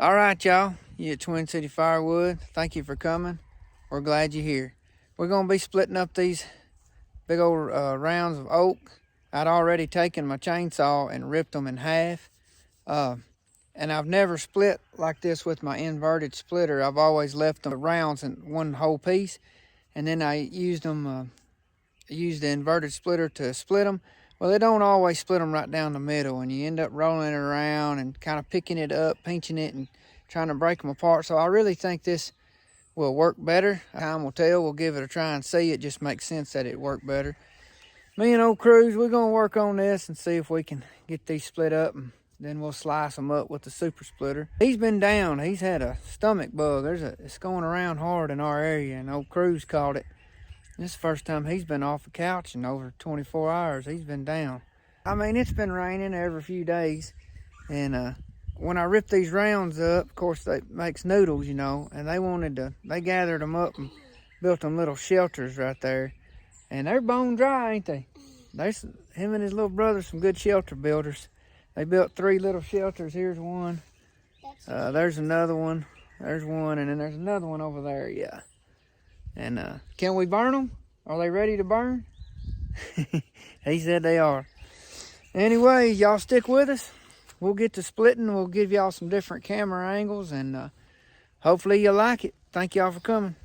All right, y'all. You at Twin City Firewood. Thank you for coming. We're glad you're here. We're going to be splitting up these big old rounds of oak. I'd already taken my chainsaw and ripped them in half. And I've never split like this with my inverted splitter. I've always left the rounds in one whole piece. And then I used them, used the inverted splitter to split them. Well, they don't always split them right down the middle, and you end up rolling it around and kind of picking it up, pinching it, and trying to break them apart. So I really think this will work better. Time will tell. We'll give it a try and see. It just makes sense that it worked better. Me and old Cruz, we're going to work on this and see if we can get these split up, and then we'll slice them up with the super splitter. He's been down. He's had a stomach bug. It's going around hard in our area, and old Cruz caught it. This is the first time he's been off the couch in over 24 hours. He's been down. I mean, it's been raining every few days. And when I ripped these rounds up, of course, it makes noodles, you know. And they gathered them up and built them little shelters right there. And they're bone dry, ain't they? Him and his little brother, some good shelter builders. They built 3 little shelters. Here's one. There's another one. There's one. And then there's another one over there, yeah. And can we burn them? Are they ready to burn? He said they are. Anyway, y'all stick with us. We'll get to splitting. We'll give y'all some different camera angles, and hopefully you'll like it. Thank y'all for coming.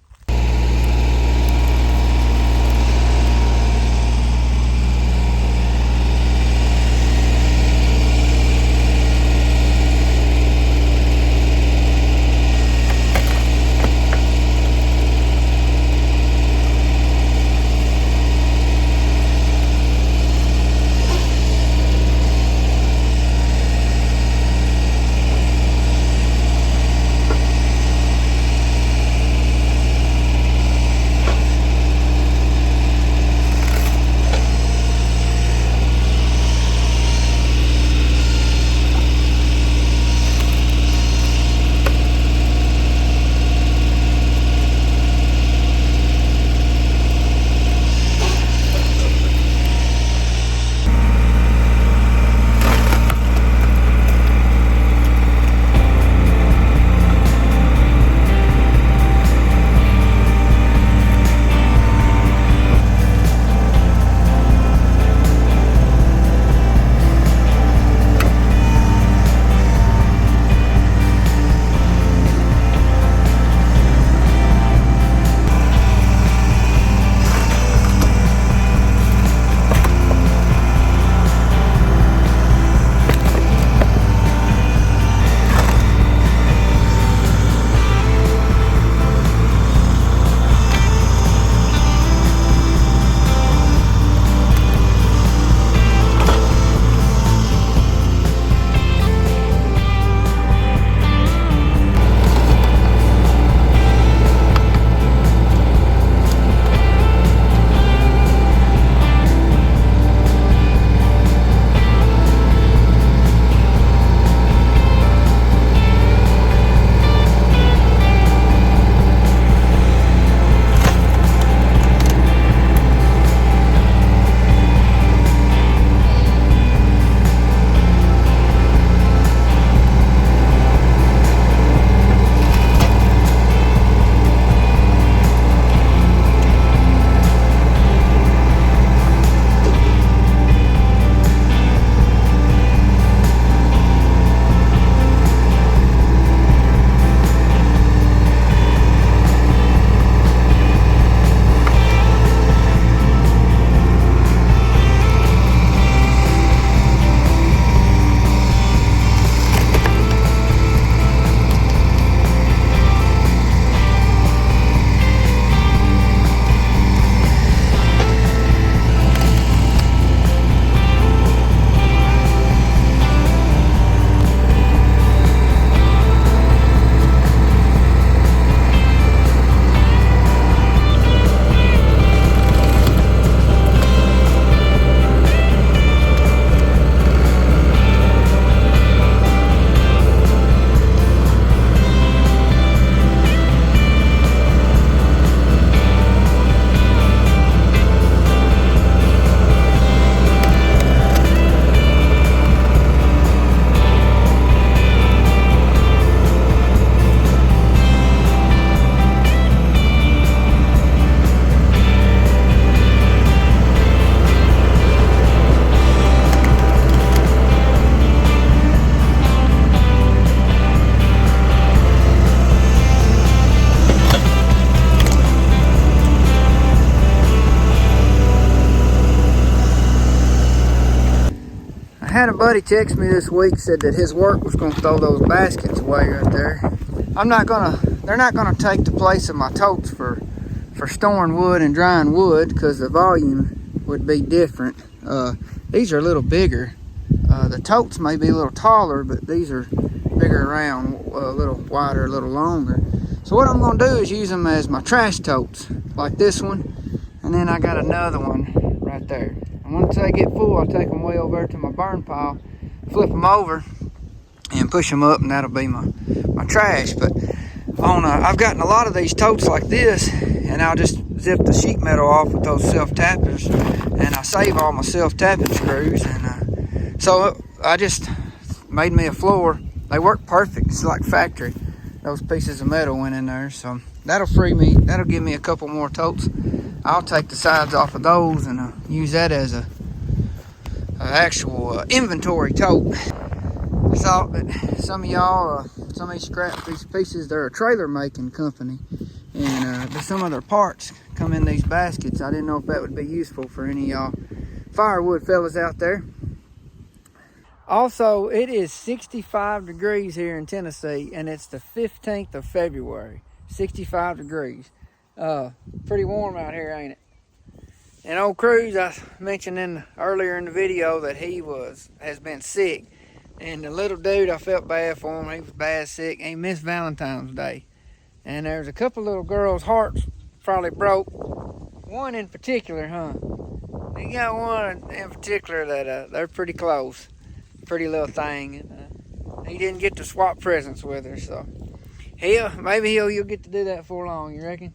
had a buddy text me this week, said that his work was going to throw those baskets away right there. They're not gonna take the place of my totes for storing wood and drying wood, because the volume would be different. These are a little bigger. The totes may be a little taller, but these are bigger around, a little wider, a little longer. So what I'm gonna do is use them as my trash totes, like this one, and then I got another one right there. And once they get full, I'll take them way over to my burn pile, flip them over, and push them up, and that'll be my trash. But I've gotten a lot of these totes like this, and I'll just zip the sheet metal off with those self-tappers, and I save all my self-tapping screws. And so I just made me a floor. They work perfect. It's like factory. Those pieces of metal went in there, so that'll free me. That'll give me a couple more totes. I'll take the sides off of those and use that as a actual inventory tote. I thought that some of y'all, somebody scrapped these pieces. They're a trailer making company, and some of their parts come in these baskets. I didn't know if that would be useful for any of y'all firewood fellas out there. Also, it is 65 degrees here in Tennessee, and it's the 15th of February. 65 degrees. Pretty warm out here, ain't it? And old Cruz, I mentioned earlier in the video that he has been sick. And the little dude, I felt bad for him. He was bad sick. He missed Valentine's Day. And there's a couple little girls' hearts probably broke. One in particular, huh? He got one in particular that they're pretty close. Pretty little thing. And, he didn't get to swap presents with her, so maybe you'll get to do that for long, you reckon?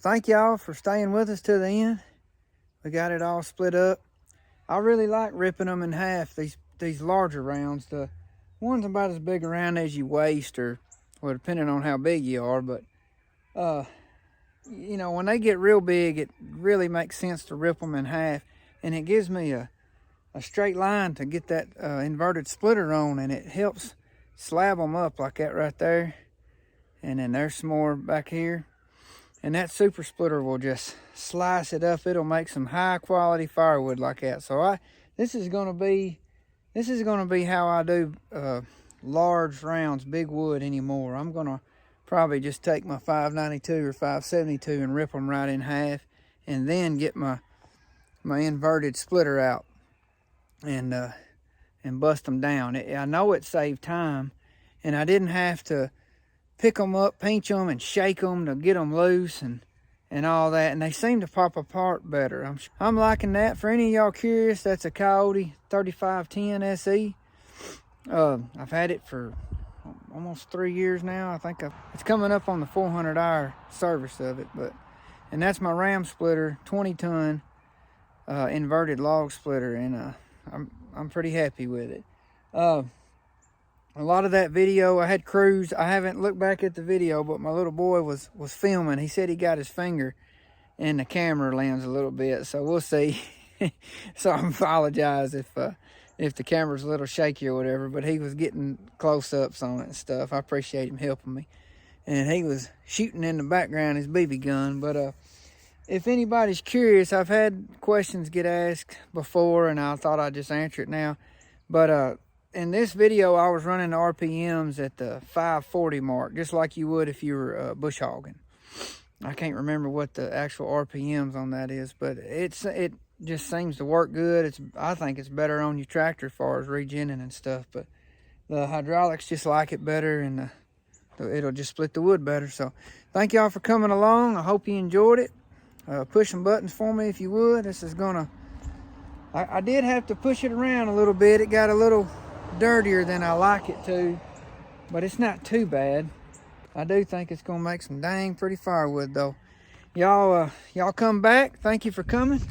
thank y'all for staying with us to the end. We got it all split up. I really like ripping them in half, these larger rounds. The ones about as big around as your waist, or well, depending on how big you are, but you know, when they get real big, it really makes sense to rip them in half, and it gives me a straight line to get that inverted splitter on, and it helps slab them up like that right there. And then there's some more back here, and that super splitter will just slice it up. It'll make some high quality firewood like that. So this is gonna be how I do large rounds, big wood anymore. I'm gonna probably just take my 592 or 572 and rip them right in half, and then get my inverted splitter out and bust them down. I know it saved time, and I didn't have to pick them up, pinch them, and shake them to get them loose and all that, and they seem to pop apart better. I'm liking that. For any of y'all curious, that's a Kioti 3510 SE. I've had it for almost 3 years now. I think it's coming up on the 400-hour service of it, and that's my Ramsplitter 20-ton inverted log splitter, and I'm pretty happy with it. A lot of that video, I had crews. I haven't looked back at the video, but my little boy was filming. He said he got his finger in the camera lens a little bit, so we'll see. So I apologize if the camera's a little shaky or whatever, but he was getting close-ups on it and stuff. I appreciate him helping me. And he was shooting in the background his BB gun. But if anybody's curious, I've had questions get asked before, and I thought I'd just answer it now. But in this video, I was running the RPMs at the 540 mark, just like you would if you were bush hogging. I can't remember what the actual RPMs on that is, but it just seems to work good. I think it's better on your tractor as far as regenning and stuff, but the hydraulics just like it better, and it'll just split the wood better. So thank y'all for coming along. I hope you enjoyed it. Push some buttons for me if you would. This is gonna, I did have to push it around a little bit. It got a little dirtier than I like it to, but it's not too bad. I do think it's gonna make some dang pretty firewood though. Y'all come back. Thank you for coming.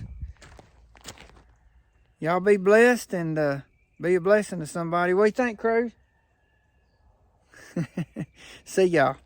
Y'all be blessed, and be a blessing to somebody. What do you think, Cruz? See y'all.